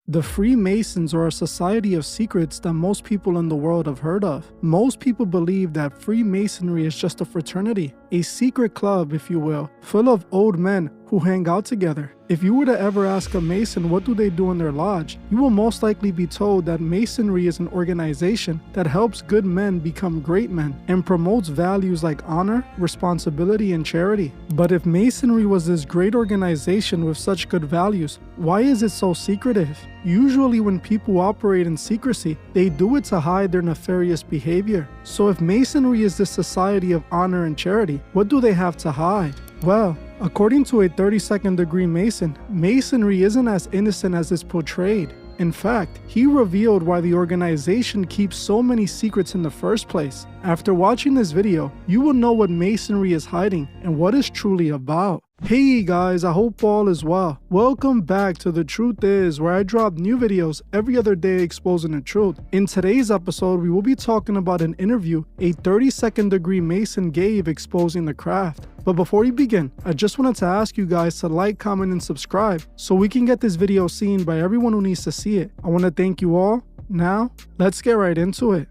The Freemasons are a society of secrets that most people in the world have heard of. Most people believe that Freemasonry is just a fraternity, a secret club, if you will, full of old men who hang out together. If you were to ever ask a Mason what do they do in their lodge, you will most likely be told that Masonry is an organization that helps good men become great men and promotes values like honor, responsibility, and charity. But if Masonry was this great organization with such good values, why is it so secretive? Usually when people operate in secrecy, they do it to hide their nefarious behavior. So if Masonry is this society of honor and charity, what do they have to hide? Well, according to a 32nd degree Mason, Masonry isn't as innocent as it's portrayed. In fact, he revealed why the organization keeps so many secrets in the first place. After watching this video, you will know what Masonry is hiding and what it's truly about. Hey guys, I hope all is well. Welcome back to The Truth Is, where I drop new videos every other day exposing the truth. In today's episode, we will be talking about an interview a 32nd degree Mason gave exposing the craft. But before we begin, I just wanted to ask you guys to like, comment, and subscribe so we can get this video seen by everyone who needs to see it. I want to thank you all. Now, let's get right into it.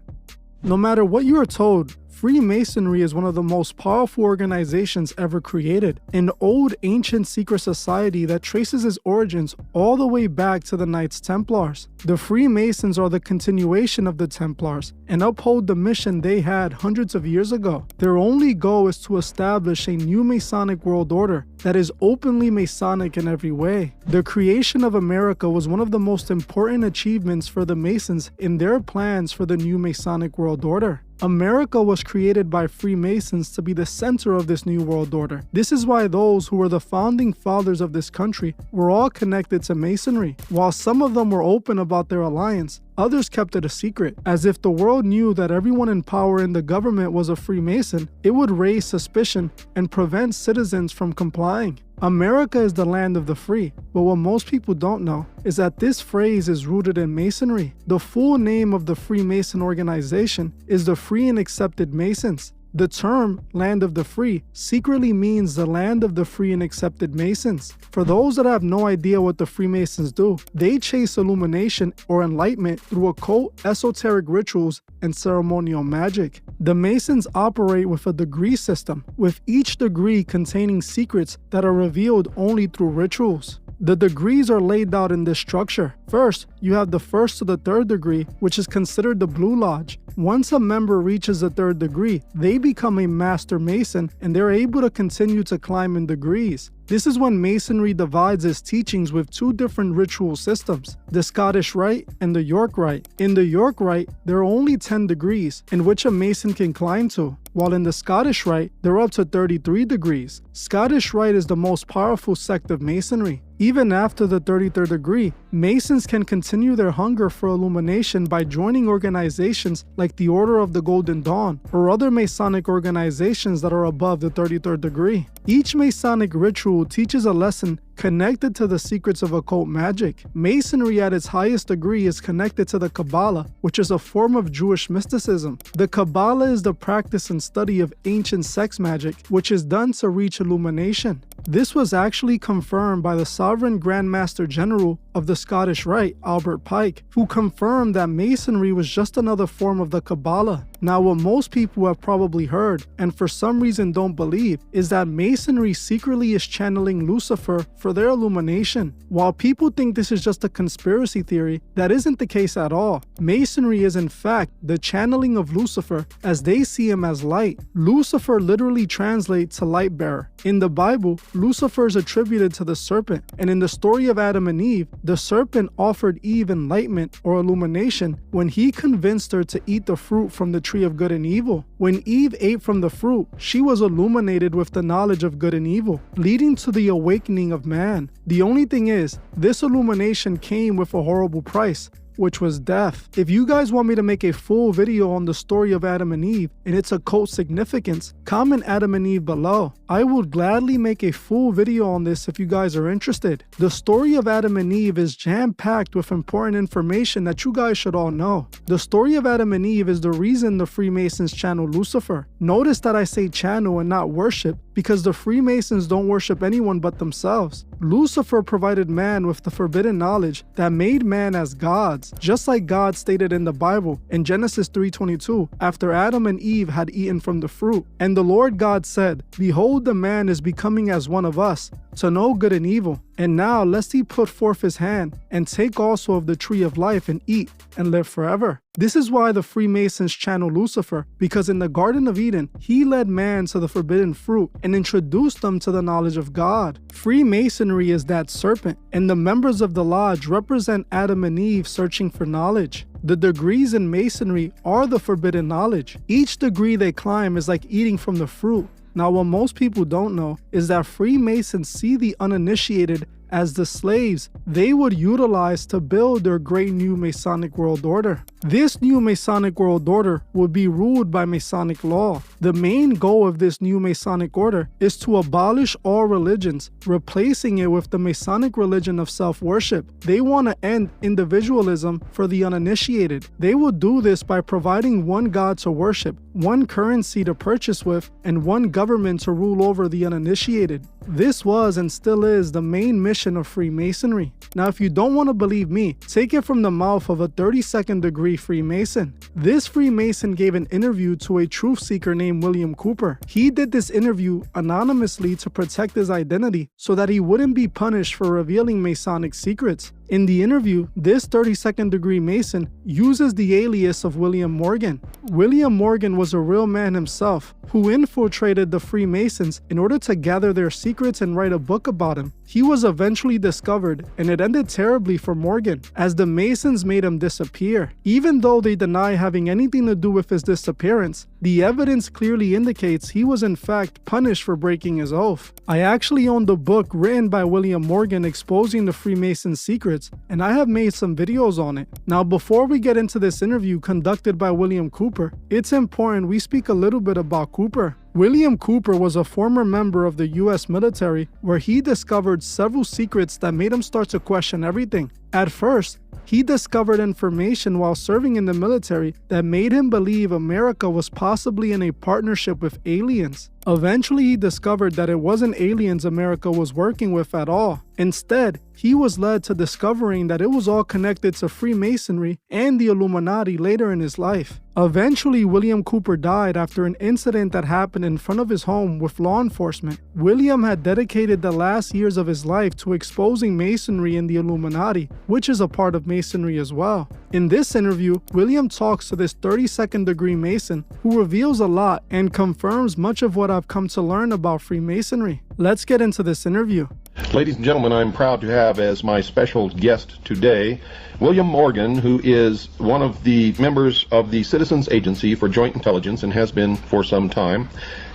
No matter what you are told, Freemasonry is one of the most powerful organizations ever created, an old ancient secret society that traces its origins all the way back to the Knights Templars. The Freemasons are the continuation of the Templars and uphold the mission they had hundreds of years ago. Their only goal is to establish a new Masonic world order that is openly Masonic in every way. The creation of America was one of the most important achievements for the Masons in their plans for the new Masonic world order. America was created by Freemasons to be the center of this new world order. This is why those who were the founding fathers of this country were all connected to Masonry. While some of them were open about their alliance, others kept it a secret. As if the world knew that everyone in power in the government was a Freemason, it would raise suspicion and prevent citizens from complying. America is the land of the free, but what most people don't know is that this phrase is rooted in Masonry. The full name of the Freemason organization is the Free and Accepted Masons. The term land of the free secretly means the land of the free and accepted Masons. For those that have no idea what the Freemasons do, they chase illumination or enlightenment through occult, esoteric rituals, and ceremonial magic. The Masons operate with a degree system, with each degree containing secrets that are revealed only through rituals. The degrees are laid out in this structure. First, you have the first to the third degree, which is considered the Blue Lodge. Once a member reaches the third degree, they become a Master Mason and they're able to continue to climb in degrees. This is when Masonry divides its teachings with two different ritual systems, the Scottish Rite and the York Rite. In the York Rite, there are only 10 degrees in which a Mason can climb to, while in the Scottish Rite, they're up to 33 degrees. Scottish Rite is the most powerful sect of Masonry. Even after the 33rd degree, Masons can continue their hunger for illumination by joining organizations like the Order of the Golden Dawn or other Masonic organizations that are above the 33rd degree. Each Masonic ritual teaches a lesson connected to the secrets of occult magic. Masonry at its highest degree is connected to the Kabbalah, which is a form of Jewish mysticism. The Kabbalah is the practice and study of ancient sex magic, which is done to reach illumination. This was actually confirmed by the Sovereign Grand Master General of the Scottish Rite, Albert Pike, who confirmed that Masonry was just another form of the Kabbalah. Now, what most people have probably heard, and for some reason don't believe, is that Masonry secretly is channeling Lucifer for their illumination. While people think this is just a conspiracy theory, that isn't the case at all. Masonry is in fact the channeling of Lucifer as they see him as light. Lucifer literally translates to light bearer. In the Bible, Lucifer is attributed to the serpent, and in the story of Adam and Eve, the serpent offered Eve enlightenment or illumination when he convinced her to eat the fruit from the tree of good and evil. When Eve ate from the fruit, she was illuminated with the knowledge of good and evil, leading to the awakening of man. The only thing is, this illumination came with a horrible price, which was death. If you guys want me to make a full video on the story of Adam and Eve and its occult significance, comment Adam and Eve below. I would gladly make a full video on this if you guys are interested. The story of Adam and Eve is jam-packed with important information that you guys should all know. The story of Adam and Eve is the reason the Freemasons channel Lucifer. Notice that I say channel and not worship, because the Freemasons don't worship anyone but themselves. Lucifer provided man with the forbidden knowledge that made man as gods, just like God stated in the Bible in Genesis 3:22, after Adam and Eve had eaten from the fruit. And the Lord God said, "Behold, the man is becoming as one of us, to know good and evil. And now lest he put forth his hand, and take also of the tree of life, and eat, and live forever." This is why the Freemasons channel Lucifer, because in the Garden of Eden, he led man to the forbidden fruit and introduced them to the knowledge of God. Freemasonry is that serpent, and the members of the lodge represent Adam and Eve searching for knowledge. The degrees in Masonry are the forbidden knowledge. Each degree they climb is like eating from the fruit. Now, what most people don't know is that Freemasons see the uninitiated as the slaves they would utilize to build their great new Masonic world order. This new Masonic world order would be ruled by Masonic law. The main goal of this new Masonic order is to abolish all religions, replacing it with the Masonic religion of self-worship. They want to end individualism for the uninitiated. They will do this by providing one God to worship, one currency to purchase with, and one government to rule over the uninitiated. This was and still is the main mission of Freemasonry. Now, if you don't want to believe me, take it from the mouth of a 32nd degree Freemason. This Freemason gave an interview to a truth seeker named William Cooper. He did this interview anonymously to protect his identity so that he wouldn't be punished for revealing Masonic secrets. In the interview, this 32nd degree Mason uses the alias of William Morgan. William Morgan was a real man himself who infiltrated the Freemasons in order to gather their secrets and write a book about him. He was eventually discovered, and it ended terribly for Morgan, as the Masons made him disappear. Even though they deny having anything to do with his disappearance, the evidence clearly indicates he was in fact punished for breaking his oath. I actually own the book written by William Morgan exposing the Freemason secrets, and I have made some videos on it. Now, before we get into this interview conducted by William Cooper, it's important we speak a little bit about Cooper. William Cooper was a former member of the US military, where he discovered several secrets that made him start to question everything. At first, he discovered information while serving in the military that made him believe America was possibly in a partnership with aliens. Eventually, he discovered that it wasn't aliens America was working with at all. Instead, he was led to discovering that it was all connected to Freemasonry and the Illuminati later in his life. Eventually, William Cooper died after an incident that happened in front of his home with law enforcement. William had dedicated the last years of his life to exposing Masonry and the Illuminati, which is a part of Masonry as well. In this interview, William talks to this 32nd degree Mason who reveals a lot and confirms much of what I've come to learn about Freemasonry. Let's get into this interview. Ladies and gentlemen, I'm proud to have as my special guest today William Morgan, who is one of the members of the Citizens Agency for Joint Intelligence and has been for some time.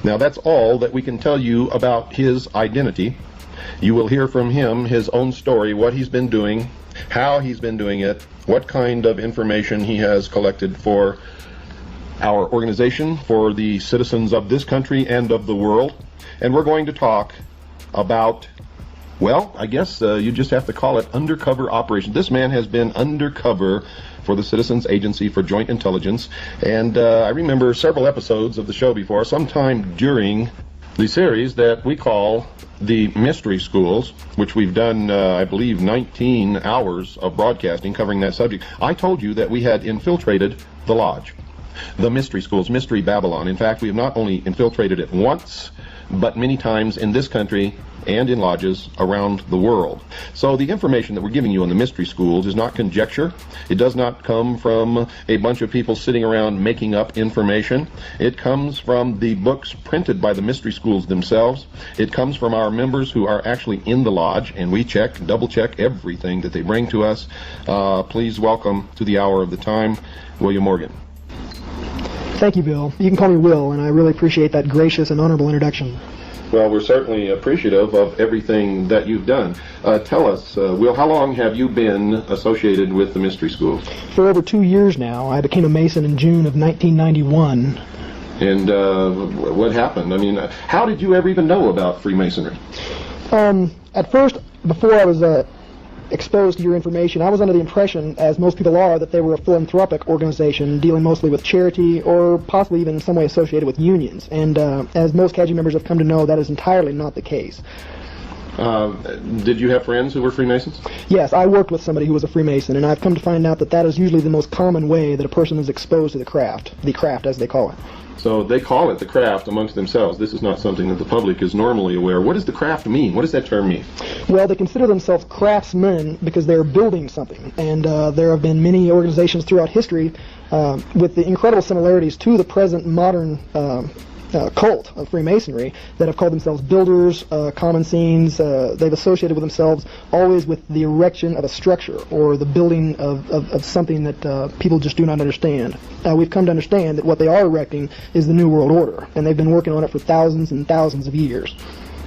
Now, that's all that we can tell you about his identity. You will hear from him his own story, what he's been doing, how he's been doing it, what kind of information he has collected for our organization, for the citizens of this country and of the world. And we're going to talk about, well, I guess you just have to call it undercover operation. This man has been undercover for the Citizens Agency for Joint Intelligence, and I remember several episodes of the show before, sometime during the series that we call the Mystery Schools, which we've done, I believe, 19 hours of broadcasting covering that subject. I told you that we had infiltrated the lodge, the Mystery Schools, Mystery Babylon. In fact, we have not only infiltrated it once, but many times in this country and in lodges around the world. So the information that we're giving you on the Mystery Schools is not conjecture. It does not come from a bunch of people sitting around making up information. It comes from the books printed by the Mystery Schools themselves. It comes from our members who are actually in the lodge, and we check, double check everything that they bring to us. Please welcome to the hour of the time, William Morgan. Thank you, Bill. You can call me Will, and I really appreciate that gracious and honorable introduction. Well, we're certainly appreciative of everything that you've done. Tell us, Will, how long have you been associated with the Mystery Schools? For over 2 years now. I became a Mason in June of 1991. And what happened? I mean, how did you ever even know about Freemasonry? At first, before I was exposed to your information, I was under the impression, as most people are, that they were a philanthropic organization dealing mostly with charity or possibly even in some way associated with unions. And as most CAGI members have come to know, that is entirely not the case. Did you have friends who were Freemasons? Yes, I worked with somebody who was a Freemason, and I've come to find out that that is usually the most common way that a person is exposed to the craft as they call it. So they call it the craft amongst themselves. This is not something that the public is normally aware. What does the craft mean? What does that term mean? Well, they consider themselves craftsmen because they're building something. And there have been many organizations throughout history with the incredible similarities to the present modern cult of Freemasonry that have called themselves builders, common scenes. They've associated with themselves always with the erection of a structure or the building of something that people just do not understand. We've come to understand that what they are erecting is the New World Order, and they've been working on it for thousands and thousands of years.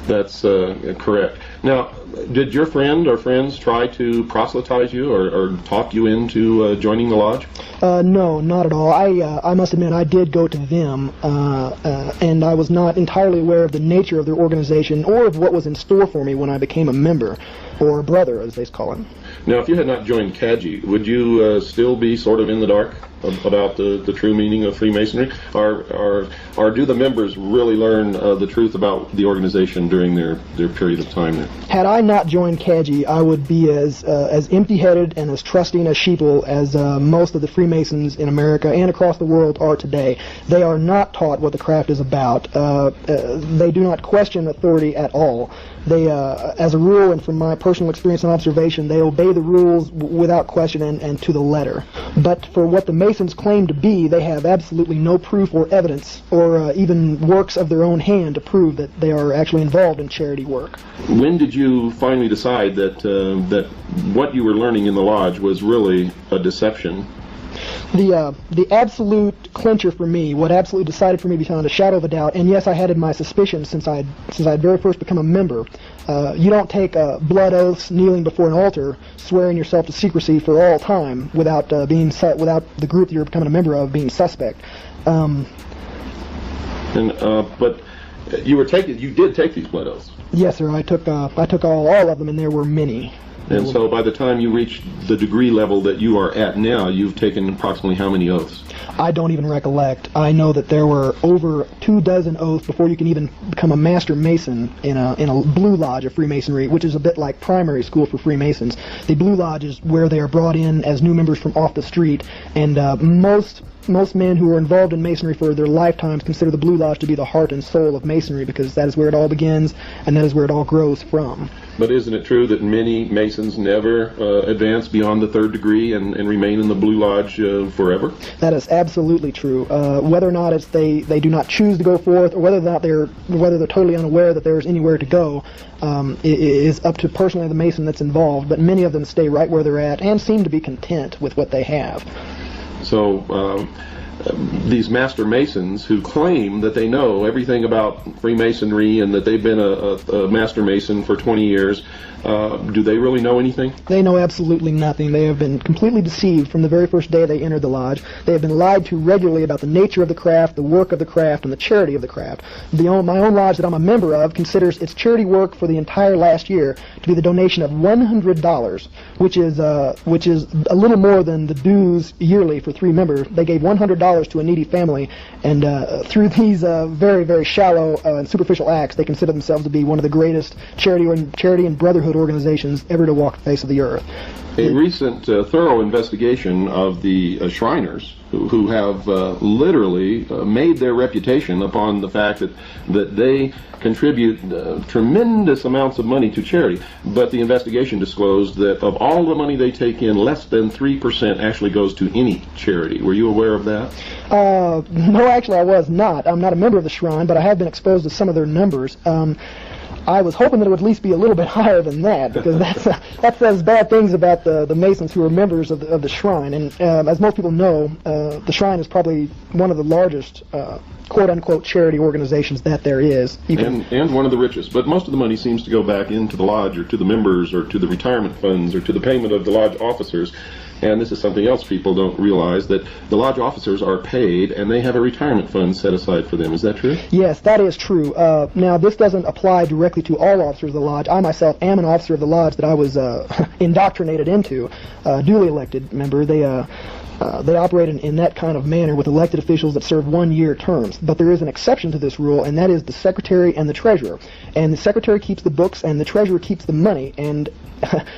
That's correct. Now, did your friend or friends try to proselytize you or talk you into joining the lodge? No, not at all. I must admit I did go to them, and I was not entirely aware of the nature of their organization or of what was in store for me when I became a member, or a brother, as they call it. Now, if you had not joined CAGI, would you still be sort of in the dark about the true meaning of Freemasonry? Or do the members really learn the truth about the organization during their period of time there? Had I not joined CAGI, I would be as empty-headed and as trusting as sheeple as most of the Freemasons in America and across the world are today. They are not taught what the craft is about. They do not question authority at all. They, as a rule, and from my personal experience and observation, they obey the rules without question and to the letter. But for what the Masons claim to be, they have absolutely no proof or evidence or even works of their own hand to prove that they are actually involved in charity work. When did you finally decide that what you were learning in the lodge was really a deception? The absolute clincher for me, what absolutely decided for me beyond a shadow of a doubt, and yes, I had my suspicions since I had very first become a member. You don't take blood oaths, kneeling before an altar, swearing yourself to secrecy for all time without without the group that you're becoming a member of being suspect. But you did take these blood oaths. Yes, sir. I took all of them, and there were many. And so by the time you reach the degree level that you are at now, you've taken approximately how many oaths? I don't even recollect. I know that there were over 24 oaths before you can even become a Master Mason in a Blue Lodge of Freemasonry, which is a bit like primary school for Freemasons. The Blue Lodge is where they are brought in as new members from off the street, and most men who are involved in Masonry for their lifetimes consider the Blue Lodge to be the heart and soul of Masonry because that is where it all begins and that is where it all grows from. But isn't it true that many Masons never advance beyond the third degree and remain in the Blue Lodge forever? That is absolutely true. Whether or not it's they do not choose to go forth, or whether they're totally unaware that there is anywhere to go, is up to personally the Mason that's involved. But many of them stay right where they're at and seem to be content with what they have. So these Master Masons who claim that they know everything about Freemasonry and that they've been a Master Mason for 20 years, do they really know anything? They know absolutely nothing. They have been completely deceived from the very first day they entered the lodge. They have been lied to regularly about the nature of the craft, the work of the craft, and the charity of the craft. My own lodge that I'm a member of considers its charity work for the entire last year to be the donation of $100, which is a little more than the dues yearly for 3 members. They gave $100 to a needy family, and through these very, very shallow and superficial acts, they consider themselves to be one of the greatest charity and brotherhood organizations ever to walk the face of the earth. A recent thorough investigation of the Shriners, who have literally made their reputation upon the fact that they contribute tremendous amounts of money to charity, but the investigation disclosed that of all the money they take in, less than 3% actually goes to any charity. Were you aware of that? No, actually I was not. I'm not a member of the Shrine, but I have been exposed to some of their numbers. I was hoping that it would at least be a little bit higher than that, because that says bad things about the Masons who are members of the Shrine. And as most people know, the Shrine is probably one of the largest quote-unquote charity organizations that there is. And one of the richest. But most of the money seems to go back into the lodge or to the members or to the retirement funds or to the payment of the lodge officers. And this is something else people don't realize, that the lodge officers are paid and they have a retirement fund set aside for them. Is that true? Yes, that is true. Now, this doesn't apply directly to all officers of the lodge. I myself am an officer of the lodge that I was indoctrinated into, duly elected member. They operate in that kind of manner with elected officials that serve 1-year terms. But there is an exception to this rule, and that is the secretary and the treasurer. And the secretary keeps the books, and the treasurer keeps the money. And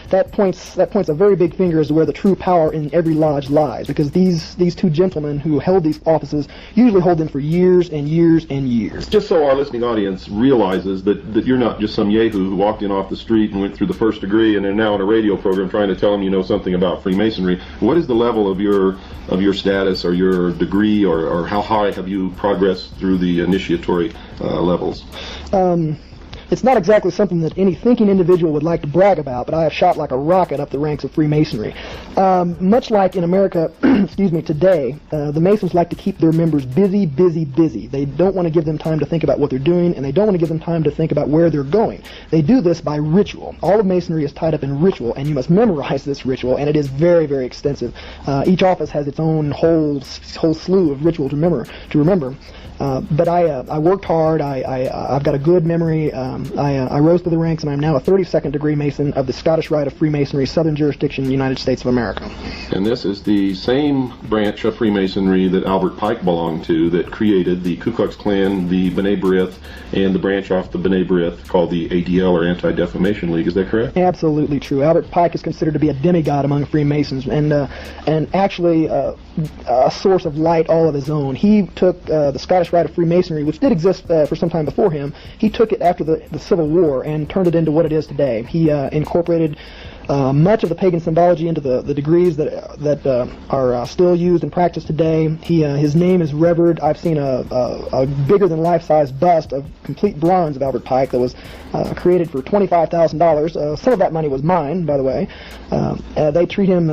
that points a very big finger as to where the true power in every lodge lies, because these two gentlemen who held these offices usually hold them for years and years and years. Just so our listening audience realizes that you're not just some yahoo who walked in off the street and went through the first degree and are now on a radio program trying to tell them you know something about Freemasonry. What is the level of your status or your degree, or how high have you progressed through the initiatory levels? It's not exactly something that any thinking individual would like to brag about, but I have shot like a rocket up the ranks of Freemasonry. Much like in America, excuse me, today, the Masons like to keep their members busy, busy, busy. They don't want to give them time to think about what they're doing, and they don't want to give them time to think about where they're going. They do this by ritual. All of Masonry is tied up in ritual, and you must memorize this ritual, and it is very, very extensive. Each office has its own whole slew of ritual to remember. But I worked hard. I've got a good memory. I rose through the ranks, and I'm now a 32nd degree Mason of the Scottish Rite of Freemasonry, Southern Jurisdiction, United States of America. And this is the same branch of Freemasonry that Albert Pike belonged to, that created the Ku Klux Klan, the B'nai B'rith, and the branch off the B'nai B'rith called the ADL, or Anti-Defamation League. Is that correct? Absolutely true. Albert Pike is considered to be a demigod among Freemasons, and actually a source of light all of his own. He took the Scottish Rite of Freemasonry, which did exist for some time before him. He took it after the Civil War and turned it into what it is today. He incorporated much of the pagan symbology into the degrees that are still used and practiced today. His name is revered. I've seen a bigger than life-size bust of complete bronze of Albert Pike that was created for $25,000. Some of that money was mine, by the way. They treat him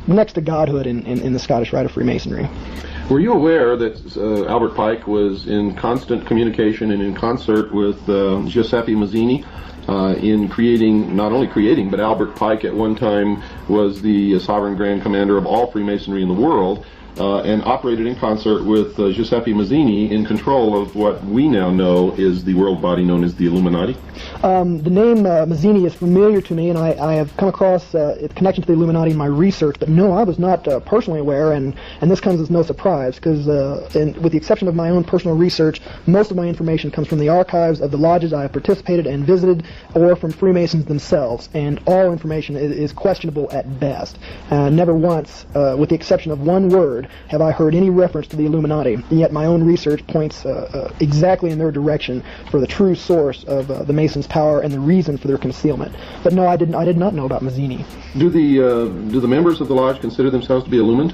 next to godhood in the Scottish Rite of Freemasonry. Were you aware that Albert Pike was in constant communication and in concert with Giuseppe Mazzini in creating, not only creating, but Albert Pike at one time was the sovereign grand commander of all Freemasonry in the world, and operated in concert with Giuseppe Mazzini in control of what we now know is the world body known as the Illuminati? The name Mazzini is familiar to me, and I have come across its connection to the Illuminati in my research, but no, I was not personally aware, and this comes as no surprise, because with the exception of my own personal research, most of my information comes from the archives of the lodges I have participated and visited, or from Freemasons themselves, and all information is questionable at best. Never once, with the exception of one word, have I heard any reference to the Illuminati, and yet my own research points exactly in their direction for the true source of the Masons' power and the reason for their concealment. But no, I did not know about Mazzini. Do the members of the lodge consider themselves to be illumined?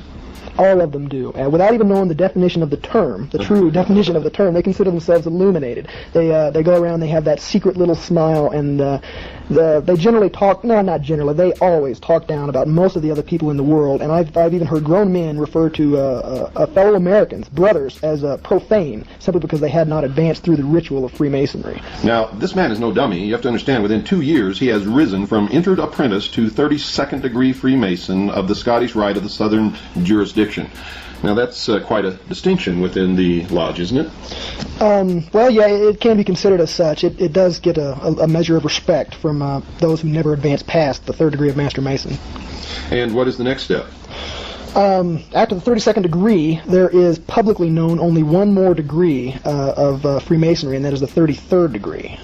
All of them do. Without even knowing the definition of the term, the true definition of the term, they consider themselves illuminated. They go around, they have that secret little smile, and they generally talk, no, not generally, they always talk down about most of the other people in the world, and I've even heard grown men refer to fellow Americans, brothers, as profane, simply because they had not advanced through the ritual of Freemasonry. Now, this man is no dummy. You have to understand, within 2 years, he has risen from entered apprentice to 32nd degree Freemason of the Scottish Rite of the Southern Jurisdiction. Now, that's quite a distinction within the lodge, isn't it? Well, yeah, it can be considered as such. It does get a measure of respect from those who never advance past the 3rd degree of Master Mason. And what is the next step? After the 32nd degree, there is publicly known only one more degree of Freemasonry, and that is the 33rd degree.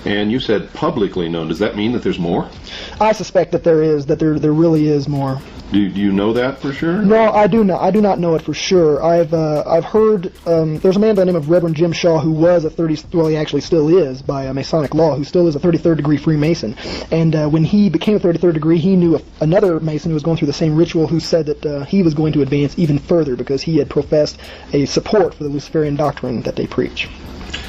And you said publicly known. Does that mean that there's more? I suspect that there is, that there really is more. Do you know that for sure? No, I do not. I do not know it for sure. I've heard there's a man by the name of Reverend Jim Shaw who was well, he actually still is by Masonic law, who still is a 33rd degree Freemason. And when he became a 33rd degree, he knew another Mason who was going through the same ritual who said that he was going to advance even further because he had professed a support for the Luciferian doctrine that they preach.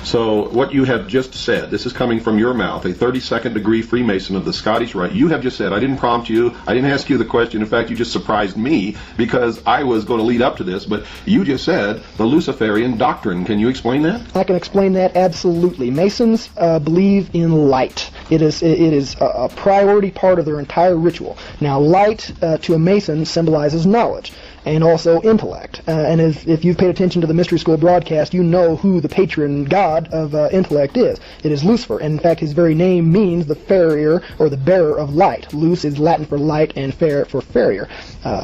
So what you have just said, this is coming from your mouth, a 32nd degree Freemason of the Scottish Rite. You have just said, I didn't prompt you, I didn't ask you the question. In fact, you just surprised me because I was going to lead up to this, but you just said the Luciferian doctrine. Can you explain that? I can explain that absolutely. Masons believe in light. It is a priority part of their entire ritual. Now, light to a Mason symbolizes knowledge and also intellect. And if you've paid attention to the Mystery School broadcast, you know who the patron god of intellect is. It is Lucifer. And in fact, his very name means the farrier or the bearer of light. Luce is Latin for light and fair for farrier.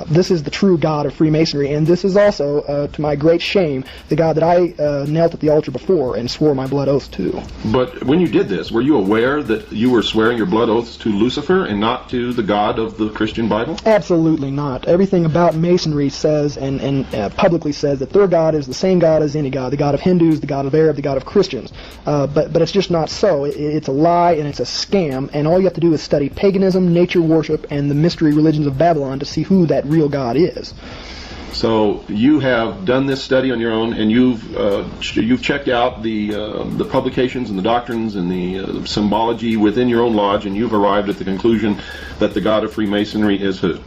This is the true god of Freemasonry, and this is also, to my great shame, the god that I knelt at the altar before and swore my blood oath to. But when you did this, were you aware that you were swearing your blood oaths to Lucifer and not to the God of the Christian Bible? Absolutely not. Everything about Masonry says and publicly says that their God is the same God as any God, the God of Hindus, the God of Arab, the God of Christians. But it's just not so. It's a lie and it's a scam, and all you have to do is study paganism, nature worship, and the mystery religions of Babylon to see who that real God is. So you have done this study on your own, and you've checked out the publications and the doctrines and the symbology within your own lodge, and you've arrived at the conclusion that the God of Freemasonry is who?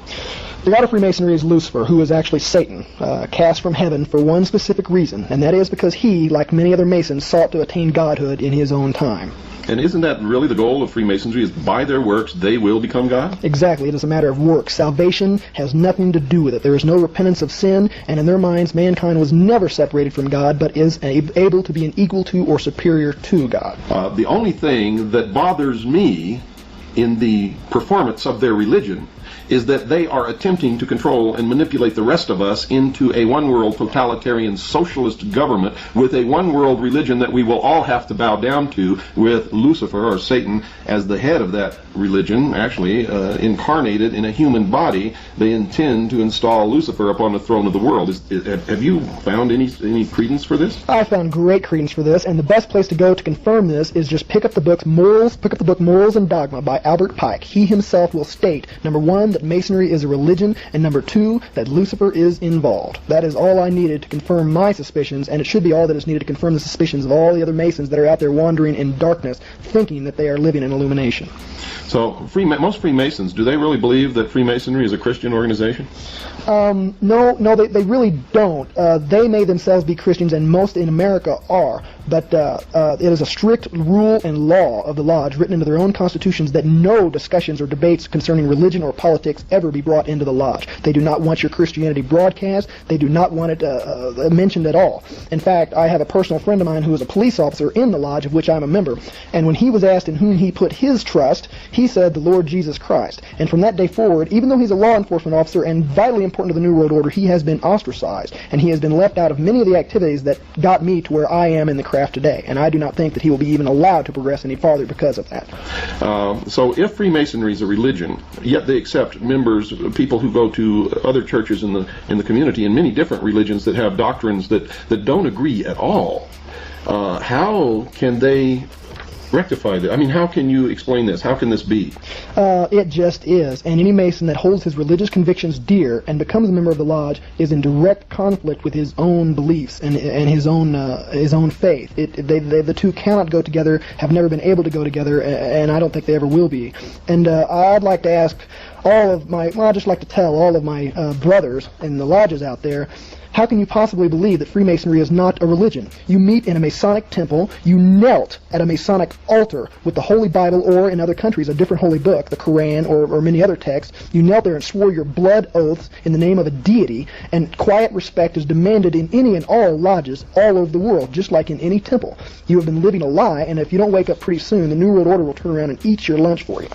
The god of Freemasonry is Lucifer, who is actually Satan, cast from heaven for one specific reason, and that is because he, like many other Masons, sought to attain godhood in his own time. And isn't that really the goal of Freemasonry, is by their works they will become God? Exactly. It is a matter of works. Salvation has nothing to do with it. There is no repentance of sin, and in their minds, mankind was never separated from God, but is able to be an equal to or superior to God. The only thing that bothers me in the performance of their religion is that they are attempting to control and manipulate the rest of us into a one-world totalitarian socialist government with a one-world religion that we will all have to bow down to, with Lucifer, or Satan, as the head of that religion, actually incarnated in a human body. They intend to install Lucifer upon the throne of the world. Have you found any credence for this? I found great credence for this, and the best place to go to confirm this is just pick up the book Morals and Dogma by Albert Pike. He himself will state, number one, that Masonry is a religion, and number two, that Lucifer is involved. That is all I needed to confirm my suspicions, and it should be all that is needed to confirm the suspicions of all the other Masons that are out there wandering in darkness, thinking that they are living in illumination. So, most Freemasons, do they really believe that Freemasonry is a Christian organization? No, they really don't. They may themselves be Christians, and most in America are, but it is a strict rule and law of the lodge written into their own constitutions that no discussions or debates concerning religion or politics ever be brought into the lodge. They do not want your Christianity broadcast. They do not want it mentioned at all. In fact, I have a personal friend of mine who is a police officer in the lodge of which I'm a member, and when he was asked in whom he put his trust, he said the Lord Jesus Christ. And from that day forward, even though he's a law enforcement officer and vitally important to the New World Order, he has been ostracized, and he has been left out of many of the activities that got me to where I am in the craft today. And I do not think that he will be even allowed to progress any farther because of that. So if Freemasonry is a religion, yet they accept members, people who go to other churches in the community, in many different religions that have doctrines that don't agree at all, how can they rectify that? I mean, how can you explain this? How can this be? It just is. And any Mason that holds his religious convictions dear and becomes a member of the lodge is in direct conflict with his own beliefs and his own faith. The two cannot go together, have never been able to go together, and I don't think they ever will be. And I'd like to ask I'd just like to tell all of my brothers in the lodges out there, how can you possibly believe that Freemasonry is not a religion? You meet in a Masonic temple, you knelt at a Masonic altar with the Holy Bible, or in other countries a different holy book, the Quran or many other texts. You knelt there and swore your blood oaths in the name of a deity, and quiet respect is demanded in any and all lodges all over the world, just like in any temple. You have been living a lie, and if you don't wake up pretty soon, the New World Order will turn around and eat your lunch for you.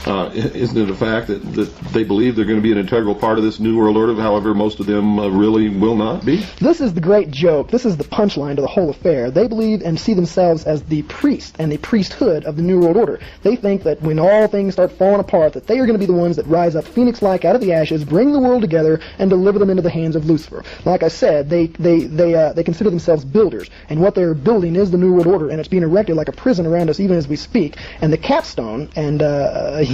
Isn't it a fact that they believe they're going to be an integral part of this New World Order, however most of them really will not be? This is the great joke. This is the punchline to the whole affair. They believe and see themselves as the priest and the priesthood of the New World Order. They think that when all things start falling apart, that they are going to be the ones that rise up phoenix-like out of the ashes, bring the world together, and deliver them into the hands of Lucifer. Like I said, they consider themselves builders, and what they're building is the New World Order, and it's being erected like a prison around us even as we speak. And the capstone, and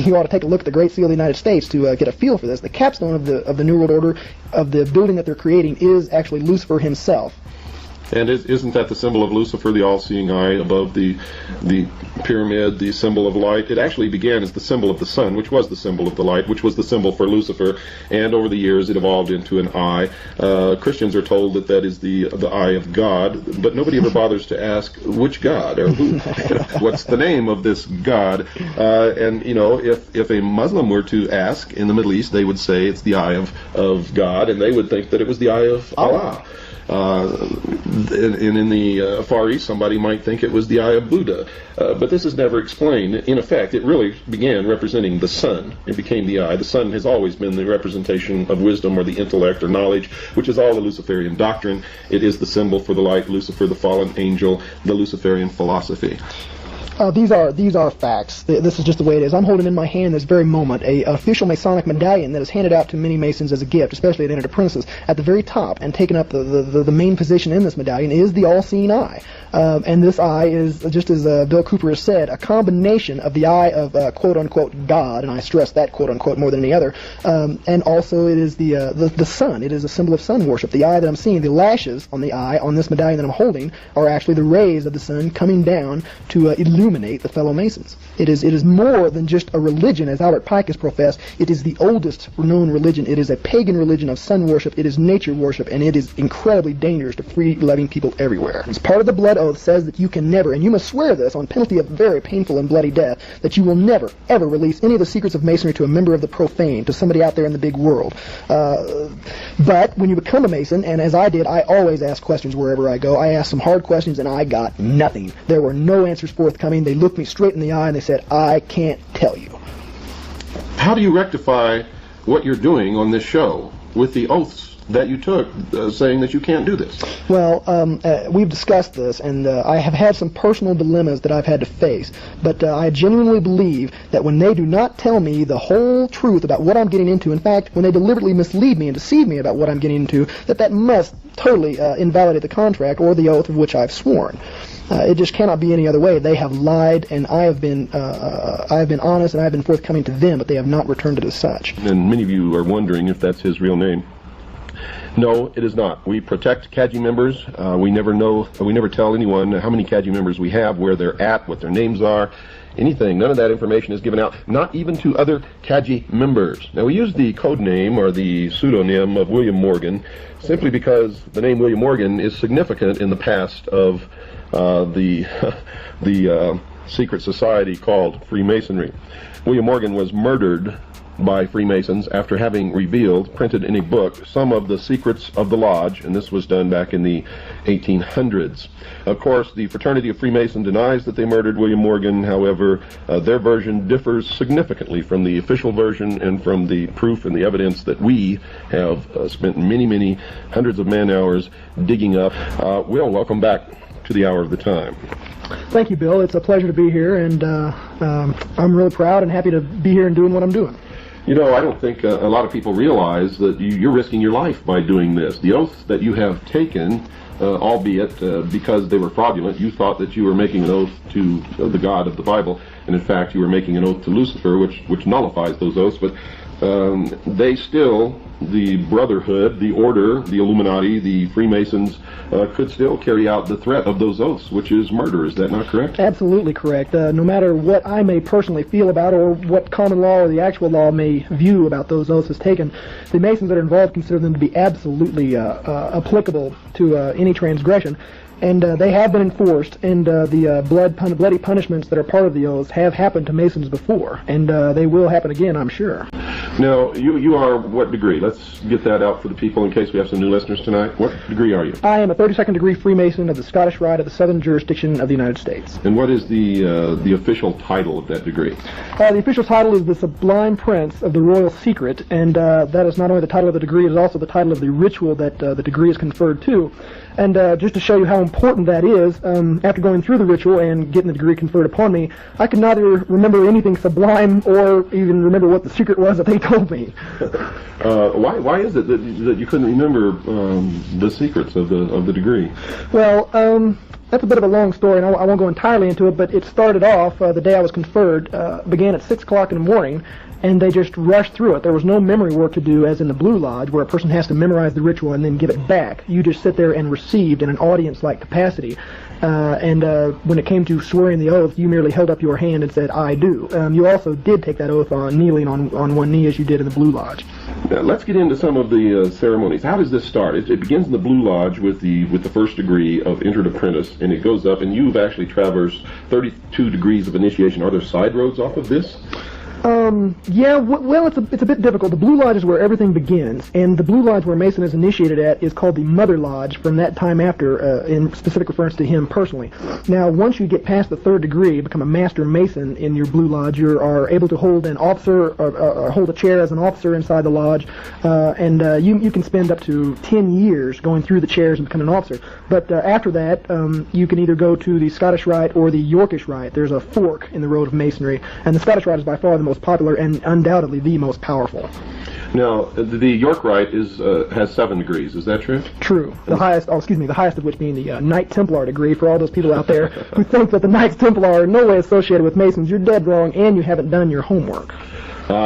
you ought to take a look at the Great Seal of the United States to get a feel for this. The capstone of the New World Order, of the building that they're creating, is actually Lucifer himself. And isn't that the symbol of Lucifer, the all-seeing eye above the pyramid, the symbol of light? It actually began as the symbol of the sun, which was the symbol of the light, which was the symbol for Lucifer, and over the years it evolved into an eye. Christians are told that that is the eye of God, but nobody ever bothers to ask which God or who. What's the name of this God? And you know, if a Muslim were to ask in the Middle East, they would say it's the eye of God, and they would think that it was the eye of Allah. And in the Far East, somebody might think it was the eye of Buddha. But this is never explained. In effect, it really began representing the sun. It became the eye. The sun has always been the representation of wisdom or the intellect or knowledge, which is all the Luciferian doctrine. It is the symbol for the light, Lucifer, the fallen angel, the Luciferian philosophy. These are facts. This is just the way it is. I'm holding in my hand this very moment a official Masonic medallion that is handed out to many Masons as a gift, especially at entered apprentices. At the very top, and taking up the main position in this medallion, is the all-seeing eye. And this eye is, just as Bill Cooper has said, a combination of the eye of quote-unquote God, and I stress that quote-unquote more than any other, and also it is the sun. It is a symbol of sun worship. The eye that I'm seeing, the lashes on the eye on this medallion that I'm holding, are actually the rays of the sun coming down to illuminate the fellow Masons. It is more than just a religion, as Albert Pike has professed. It is the oldest known religion. It is a pagan religion of sun worship. It is nature worship, and it is incredibly dangerous to free-loving people everywhere. It's part of the blood oath says that you can never, and you must swear this on penalty of very painful and bloody death, that you will never, ever release any of the secrets of Masonry to a member of the profane, to somebody out there in the big world. But when you become a Mason, and as I did, I always ask questions wherever I go. I asked some hard questions, and I got nothing. There were no answers forthcoming. They looked me straight in the eye, and they said, I can't tell you. How do you rectify what you're doing on this show with the oaths that you took, saying that you can't do this? Well, we've discussed this, and I have had some personal dilemmas that I've had to face, but I genuinely believe that when they do not tell me the whole truth about what I'm getting into, in fact, when they deliberately mislead me and deceive me about what I'm getting into, that must totally invalidate the contract or the oath of which I've sworn. It just cannot be any other way. They have lied, and I have been honest, and I have been forthcoming to them, but they have not returned it as such. And many of you are wondering if that's his real name. No, it is not. We protect CAGI members. We never tell anyone how many CAGI members we have, where they're at, what their names are, anything. None of that information is given out, not even to other CAGI members. Now, we use the code name or the pseudonym of William Morgan simply because the name William Morgan is significant in the past of the secret society called Freemasonry. William Morgan was murdered by Freemasons after having printed in a book, some of the secrets of the lodge, and this was done back in the 1800s. Of course, the fraternity of Freemason denies that they murdered William Morgan. However, their version differs significantly from the official version and from the proof and the evidence that we have spent many hundreds of man-hours digging up. Will, welcome back to the Hour of the Time. Thank you, Bill. It's a pleasure to be here, and I'm really proud and happy to be here and doing what I'm doing. You know, I don't think a lot of people realize that you're risking your life by doing this. The oaths that you have taken, albeit because they were fraudulent, you thought that you were making an oath to the God of the Bible, and in fact you were making an oath to Lucifer, which nullifies those oaths, but they still, the Brotherhood, the Order, the Illuminati, the Freemasons, could still carry out the threat of those oaths, which is murder. Is that not correct? Absolutely correct. No matter what I may personally feel about or what common law or the actual law may view about those oaths as taken, the Masons that are involved consider them to be absolutely applicable to any transgression. And they have been enforced, and the bloody punishments that are part of the oaths have happened to Masons before, and they will happen again, I'm sure. Now, you are what degree? Let's get that out for the people in case we have some new listeners tonight. What degree are you? I am a 32nd degree Freemason of the Scottish Rite of the Southern Jurisdiction of the United States. And what is the official title of that degree? The official title is the Sublime Prince of the Royal Secret, and that is not only the title of the degree, it is also the title of the ritual that the degree is conferred to. And just to show you how important that is, after going through the ritual and getting the degree conferred upon me, I could neither remember anything sublime or even remember what the secret was that they told me. Why is it that you couldn't remember the secrets of the degree? Well, that's a bit of a long story, and I won't go entirely into it, but it started off, the day I was conferred, began at 6 o'clock in the morning, and they just rushed through it. There was no memory work to do as in the Blue Lodge, where a person has to memorize the ritual and then give it back. You just sit there and received in an audience-like capacity. When it came to swearing the oath, you merely held up your hand and said, "I do." You also did take that oath on kneeling on one knee, as you did in the Blue Lodge. Now, let's get into some of the ceremonies. How does this start? It begins in the Blue Lodge with the first degree of entered apprentice, and it goes up, and you've actually traversed 32 degrees of initiation. Are there side roads off of this? Yeah, well, it's a bit difficult. The Blue Lodge is where everything begins, and the Blue Lodge where Mason is initiated at is called the Mother Lodge from that time after, in specific reference to him personally. Now, once you get past the third degree, become a Master Mason in your Blue Lodge, you are able to hold an officer, or hold a chair as an officer inside the lodge, and you can spend up to 10 years going through the chairs and become an officer. But after that, you can either go to the Scottish Rite or the Yorkish Rite. There's a fork in the road of Masonry, and the Scottish Rite is by far the most popular and undoubtedly the most powerful. Now, the York Rite has 7 degrees. Is that true? True. The highest of which being the Knight Templar degree. For all those people out there who think that the Knights Templar are in no way associated with Masons, you're dead wrong, and you haven't done your homework.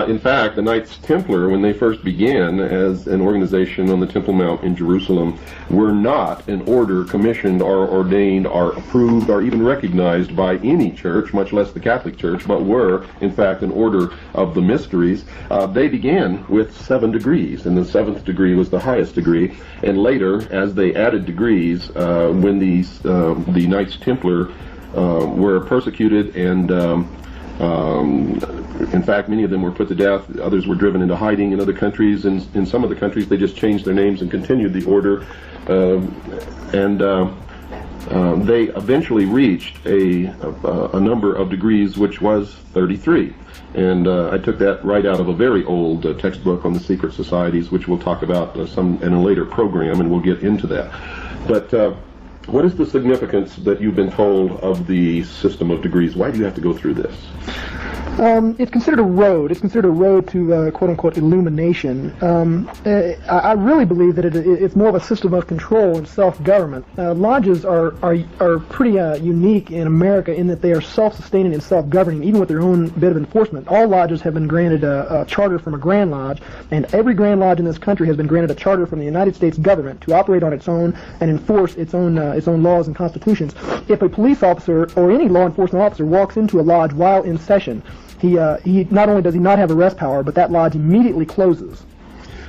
In fact, the Knights Templar, when they first began as an organization on the Temple Mount in Jerusalem, were not an order commissioned or ordained or approved or even recognized by any church, much less the Catholic Church, but were, in fact, an order of the mysteries. They began with 7 degrees, and the 7th degree was the highest degree. And later, as they added degrees, when the Knights Templar were persecuted and in fact, many of them were put to death. Others were driven into hiding in other countries. In some of the countries, they just changed their names and continued the order. They eventually reached a number of degrees, which was 33. And I took that right out of a very old textbook on the secret societies, which we'll talk about some in a later program, and we'll get into that. But what is the significance that you've been told of the system of degrees? Why do you have to go through this? It's considered a road. It's considered a road to quote-unquote illumination. I really believe that it's more of a system of control and self-government. Lodges are pretty unique in America in that they are self-sustaining and self-governing, even with their own bit of enforcement. All lodges have been granted a charter from a Grand Lodge, and every Grand Lodge in this country has been granted a charter from the United States government to operate on its own and enforce its own laws and constitutions. If a police officer or any law enforcement officer walks into a lodge while in session, he not only does he not have arrest power, but that lodge immediately closes.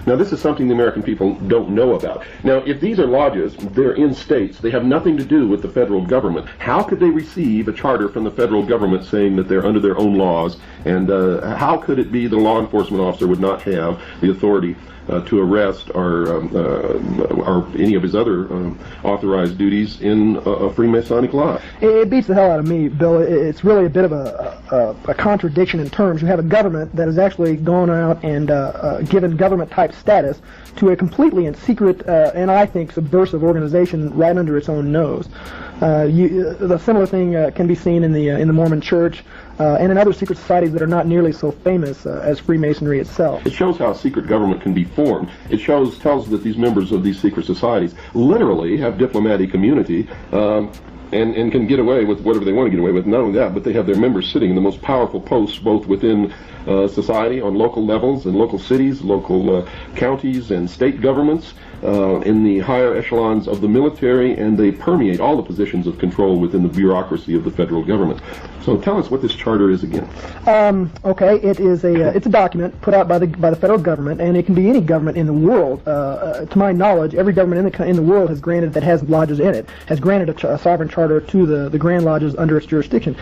Now, this is something the American people don't know about. Now, if these are lodges, they're in states, they have nothing to do with the federal government. How could they receive a charter from the federal government saying that they're under their own laws? And how could it be the law enforcement officer would not have the authority to arrest or any of his other authorized duties in a Freemasonic lodge? It beats the hell out of me, Bill. It's really a bit of a contradiction in terms. You have a government that has actually gone out and given government-type status to a completely and secret and I think subversive organization right under its own nose. The similar thing can be seen in the Mormon Church and in other secret societies that are not nearly so famous as Freemasonry itself. It shows how a secret government can be formed. It tells that these members of these secret societies literally have diplomatic immunity and can get away with whatever they want to get away with. Not only that, but they have their members sitting in the most powerful posts both within society on local levels and local cities, local counties and state governments, in the higher echelons of the military, and they permeate all the positions of control within the bureaucracy of the federal government. So tell us what this charter is again. Okay, it's a document put out by the federal government, and it can be any government in the world. To my knowledge, every government in the world that has lodges in it has granted a sovereign charter to the Grand Lodges under its jurisdiction.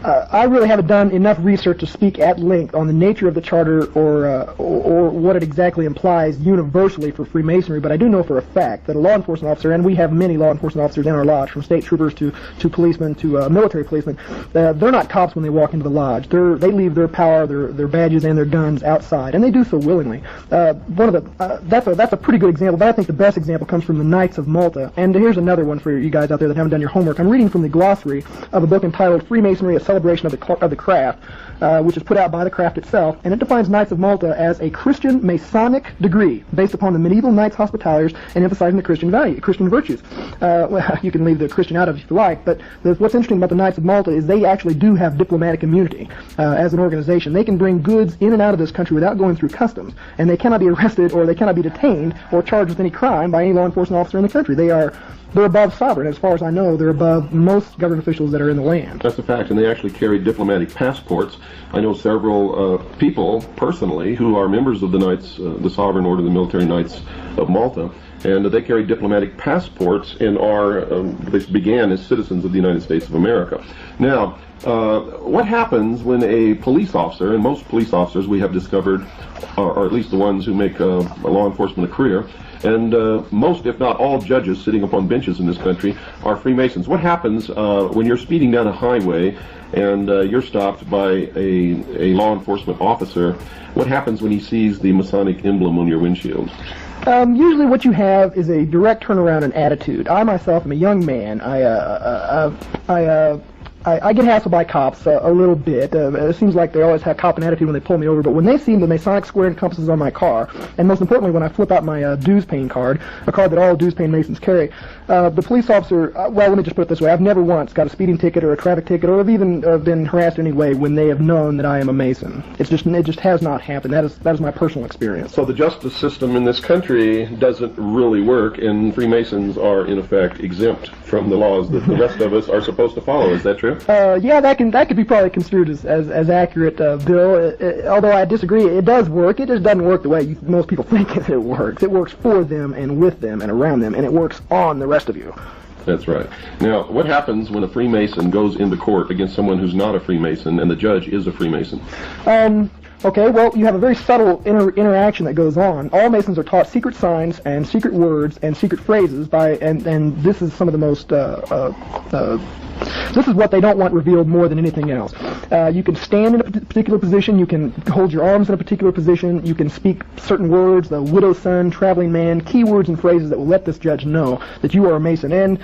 I really haven't done enough research to speak at length on the nature of the charter or what it exactly implies universally for Freemasonry, but I do know for a fact that a law enforcement officer, and we have many law enforcement officers in our lodge, from state troopers to policemen to military policemen, they're not cops when they walk into the lodge. They leave their power, their badges, and their guns outside, and they do so willingly. That's a pretty good example, but I think the best example comes from the Knights of Malta. And here's another one for you guys out there that haven't done your homework. I'm reading from the glossary of a book entitled Freemasonry, a celebration of the craft, which is put out by the craft itself, and it defines Knights of Malta as a Christian Masonic degree based upon the medieval Knights Hospitallers and emphasizing the Christian virtues. Well, you can leave the Christian out of it if you like, but what's interesting about the Knights of Malta is they actually do have diplomatic immunity as an organization. They can bring goods in and out of this country without going through customs, and they cannot be arrested or they cannot be detained or charged with any crime by any law enforcement officer in the country. They're above sovereign. As far as I know, they're above most government officials that are in the land. That's a fact, and they actually carry diplomatic passports. I know several people personally who are members of the Knights, the Sovereign Order of the Military Knights of Malta, and they carry diplomatic passports and they began as citizens of the United States of America. Now, what happens when a police officer, and most police officers we have discovered, or at least the ones who make law enforcement a career, and most, if not all, judges sitting upon benches in this country are Freemasons. What happens when you're speeding down a highway and you're stopped by a law enforcement officer? What happens when he sees the Masonic emblem on your windshield? Usually what you have is a direct turnaround in attitude. I myself am a young man. I get hassled by cops a little bit. It seems like they always have cop an attitude when they pull me over, but when they see the Masonic square and compasses on my car, and most importantly when I flip out my dues paying card, a card that all dues paying Masons carry, the police officer, well, let me just put it this way, I've never once got a speeding ticket or a traffic ticket or have even been harassed in any way when they have known that I am a Mason. It just has not happened. That is my personal experience. So the justice system in this country doesn't really work, and Freemasons are in effect exempt from the laws that the rest of us are supposed to follow. Is that true? Yeah, that could be probably construed as accurate, Bill. Although I disagree, it does work. It just doesn't work the way most people think it works. It works for them and with them and around them, and it works on the rest of you. That's right. Now, what happens when a Freemason goes into court against someone who's not a Freemason and the judge is a Freemason? Okay, well, you have a very subtle interaction that goes on. All Masons are taught secret signs and secret words and secret phrases and this is some of the most, this is what they don't want revealed more than anything else. You can stand in a particular position, you can hold your arms in a particular position, you can speak certain words, the widow's son, traveling man, keywords and phrases that will let this judge know that you are a Mason. And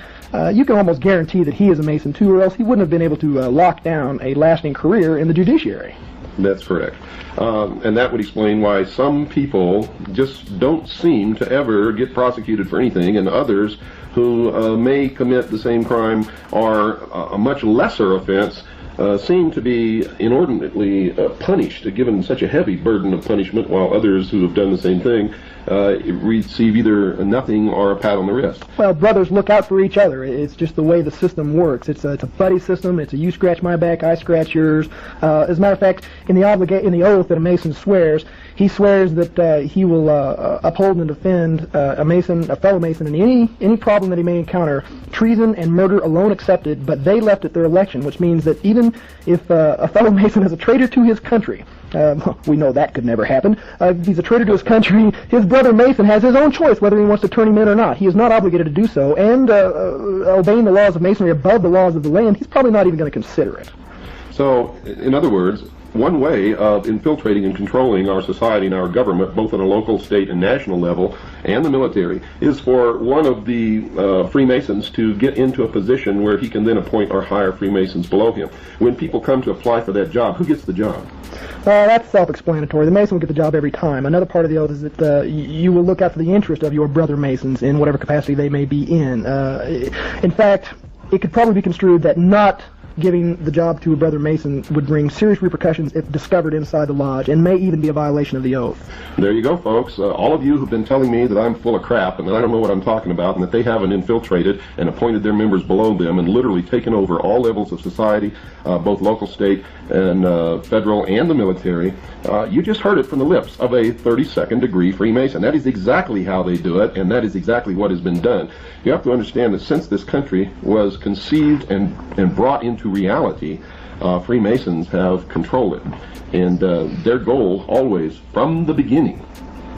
you can almost guarantee that he is a Mason too, or else he wouldn't have been able to lock down a lasting career in the judiciary. That's correct. And that would explain why some people just don't seem to ever get prosecuted for anything, and others who may commit the same crime or a much lesser offense seem to be inordinately punished, given such a heavy burden of punishment, while others who have done the same thing receive either nothing or a pat on the wrist. Well, brothers look out for each other. It's just the way the system works. It's a buddy system. It's a you scratch my back, I scratch yours. As a matter of fact, in the oath that a Mason swears, he swears that he will uphold and defend a fellow Mason, in any problem that he may encounter, treason and murder alone excepted, but they left at their election, which means that even if a fellow Mason is a traitor to his country, we know that could never happen. If he's a traitor to his country, his brother Mason has his own choice whether he wants to turn him in or not. He is not obligated to do so, and obeying the laws of Masonry above the laws of the land, he's probably not even going to consider it. So, in other words, one way of infiltrating and controlling our society and our government, both on a local, state, and national level, and the military, is for one of the Freemasons to get into a position where he can then appoint or hire Freemasons below him. When people come to apply for that job, who gets the job? That's self-explanatory. The Mason will get the job every time. Another part of the oath is that you will look out for the interest of your brother Masons in whatever capacity they may be in. In fact, it could probably be construed that not giving the job to a brother Mason would bring serious repercussions if discovered inside the lodge, and may even be a violation of the oath. There you go, folks. All of you who've been telling me that I'm full of crap and that I don't know what I'm talking about, and that they haven't infiltrated and appointed their members below them and literally taken over all levels of society, both local, state, and federal, and the military, you just heard it from the lips of a 32nd degree Freemason. That is exactly how they do it, and that is exactly what has been done. You have to understand that since this country was conceived and brought into reality, Freemasons have controlled it. And their goal always, from the beginning,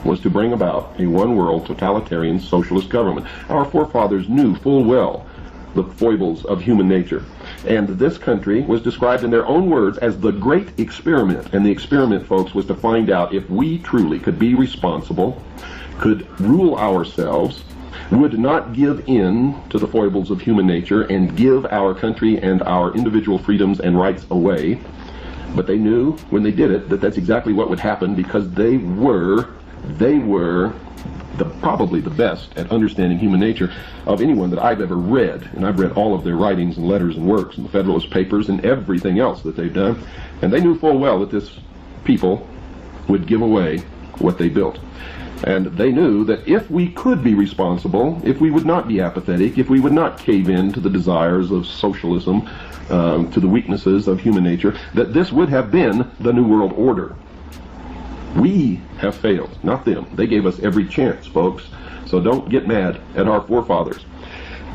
was to bring about a one-world totalitarian socialist government. Our forefathers knew full well the foibles of human nature. And this country was described in their own words as the great experiment. And the experiment, folks, was to find out if we truly could be responsible, could rule ourselves, would not give in to the foibles of human nature and give our country and our individual freedoms and rights away. But they knew when they did it that that's exactly what would happen, because they were probably the best at understanding human nature of anyone that I've ever read. And I've read all of their writings and letters and works and the Federalist Papers and everything else that they've done. And they knew full well that this people would give away what they built. And they knew that if we could be responsible, if we would not be apathetic, if we would not cave in to the desires of socialism, to the weaknesses of human nature, that this would have been the New World Order. We have failed, not them. They gave us every chance, folks. So don't get mad at our forefathers.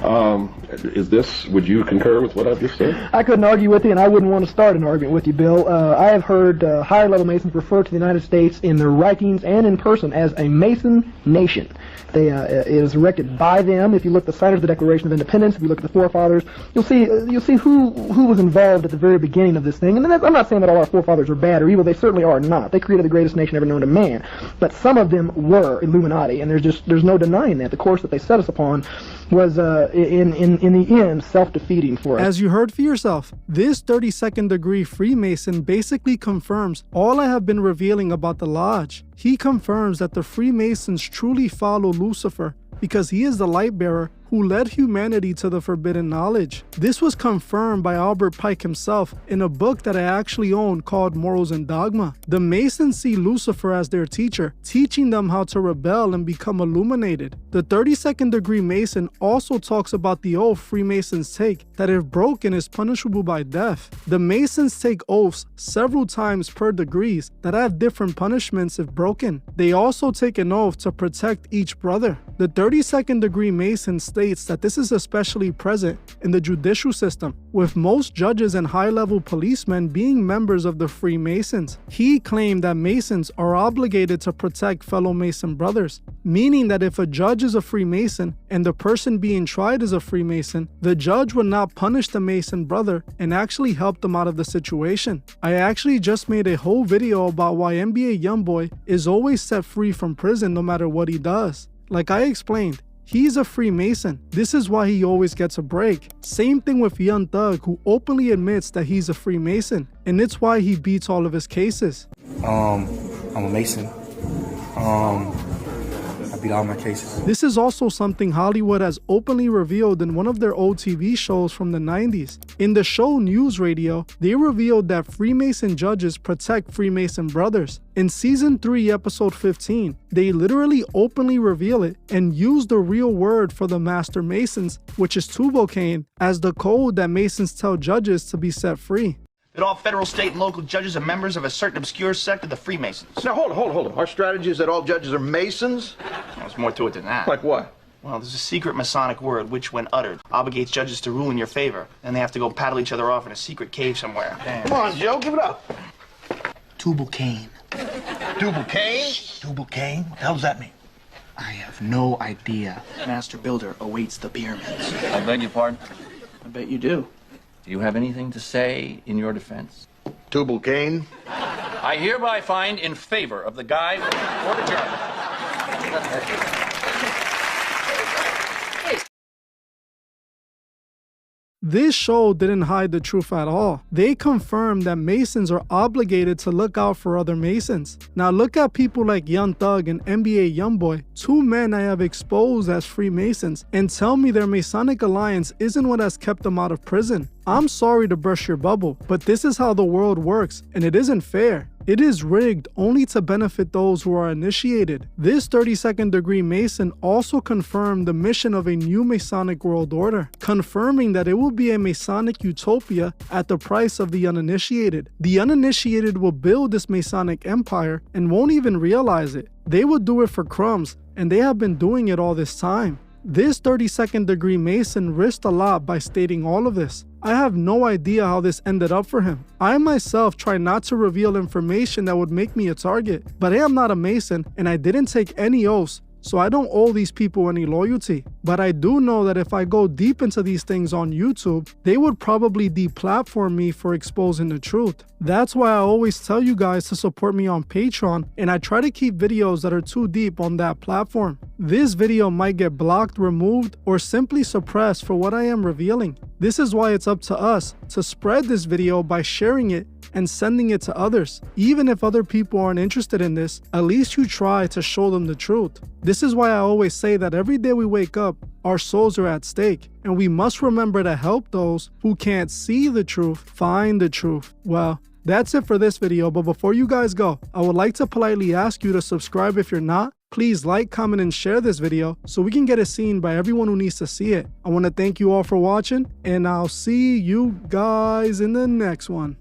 Would you concur with what I've just said? I couldn't argue with you, and I wouldn't want to start an argument with you, Bill. I have heard higher level Masons refer to the United States in their writings and in person as a Mason nation. It is erected by them. If you look at the signers of the Declaration of Independence, if you look at the forefathers, you'll see who was involved at the very beginning of this thing. And I'm not saying that all our forefathers are bad or evil. They certainly are not. They created the greatest nation ever known to man. But some of them were Illuminati, and there's no denying that. The course that they set us upon was in the end self-defeating for us. As you heard for yourself, this 32nd degree Freemason basically confirms all I have been revealing about the Lodge. He confirms that the Freemasons truly follow Lucifer because he is the light bearer who led humanity to the forbidden knowledge. This was confirmed by Albert Pike himself in a book that I actually own called Morals and Dogma. The Masons see Lucifer as their teacher, teaching them how to rebel and become illuminated. The 32nd degree Mason also talks about the oath Freemasons take that if broken is punishable by death. The Masons take oaths several times per degrees that have different punishments if broken. They also take an oath to protect each brother. The 32nd degree Mason states that this is especially present in the judicial system, with most judges and high-level policemen being members of the Freemasons. He claimed that Masons are obligated to protect fellow Mason brothers, meaning that if a judge is a Freemason and the person being tried is a Freemason, the judge would not punish the Mason brother and actually help them out of the situation. I actually just made a whole video about why NBA Youngboy is always set free from prison no matter what he does. Like I explained, he's a Freemason. This is why he always gets a break. Same thing with Young Thug, who openly admits that he's a Freemason, and it's why he beats all of his cases. I'm a Mason. I beat all my cases. This is also something Hollywood has openly revealed in one of their old TV shows from the 90s. In the show News Radio, they revealed that Freemason judges protect Freemason brothers. In season 3, episode 15, they literally openly reveal it and use the real word for the Master Masons, which is tubocaine, as the code that Masons tell judges to be set free. That all federal, state, and local judges are members of a certain obscure sect of the Freemasons. Now, hold on. Our strategy is that all judges are Masons? There's more to it than that. Like what? Well, there's a secret Masonic word which, when uttered, obligates judges to rule in your favor. Then they have to go paddle each other off in a secret cave somewhere. Damn. Come on, Joe, give it up. Tubocaine. Tubocaine? Tubocaine? What the hell does that mean? I have no idea. Master Builder awaits the pyramids. I beg your pardon? I bet you do. Do you have anything to say in your defense? Tubocaine? I hereby find in favor of the guy or the judge. This show didn't hide the truth at all. They confirmed that Masons are obligated to look out for other Masons. Now look at people like Young Thug and NBA Youngboy, two men I have exposed as Freemasons, and tell me their Masonic alliance isn't what has kept them out of prison. I'm sorry to burst your bubble, but this is how the world works, and it isn't fair. It is rigged only to benefit those who are initiated. This 32nd degree Mason also confirmed the mission of a new Masonic world order, confirming that it will be a Masonic utopia at the price of the uninitiated. The uninitiated will build this Masonic empire and won't even realize it. They will do it for crumbs, and they have been doing it all this time. This 32nd degree Mason risked a lot by stating all of this. I have no idea how this ended up for him. I myself try not to reveal information that would make me a target, but I am not a Mason and I didn't take any oaths, so I don't owe these people any loyalty. But I do know that if I go deep into these things on YouTube, they would probably deplatform me for exposing the truth. That's why I always tell you guys to support me on Patreon, and I try to keep videos that are too deep on that platform. This video might get blocked, removed, or simply suppressed for what I am revealing. This is why it's up to us to spread this video by sharing it and sending it to others. Even if other people aren't interested in this, at least you try to show them the truth. This is why I always say that every day we wake up, our souls are at stake, and we must remember to help those who can't see the truth find the truth. Well, that's it for this video, but before you guys go, I would like to politely ask you to subscribe if you're not. Please like, comment, and share this video so we can get it seen by everyone who needs to see it. I want to thank you all for watching, and I'll see you guys in the next one.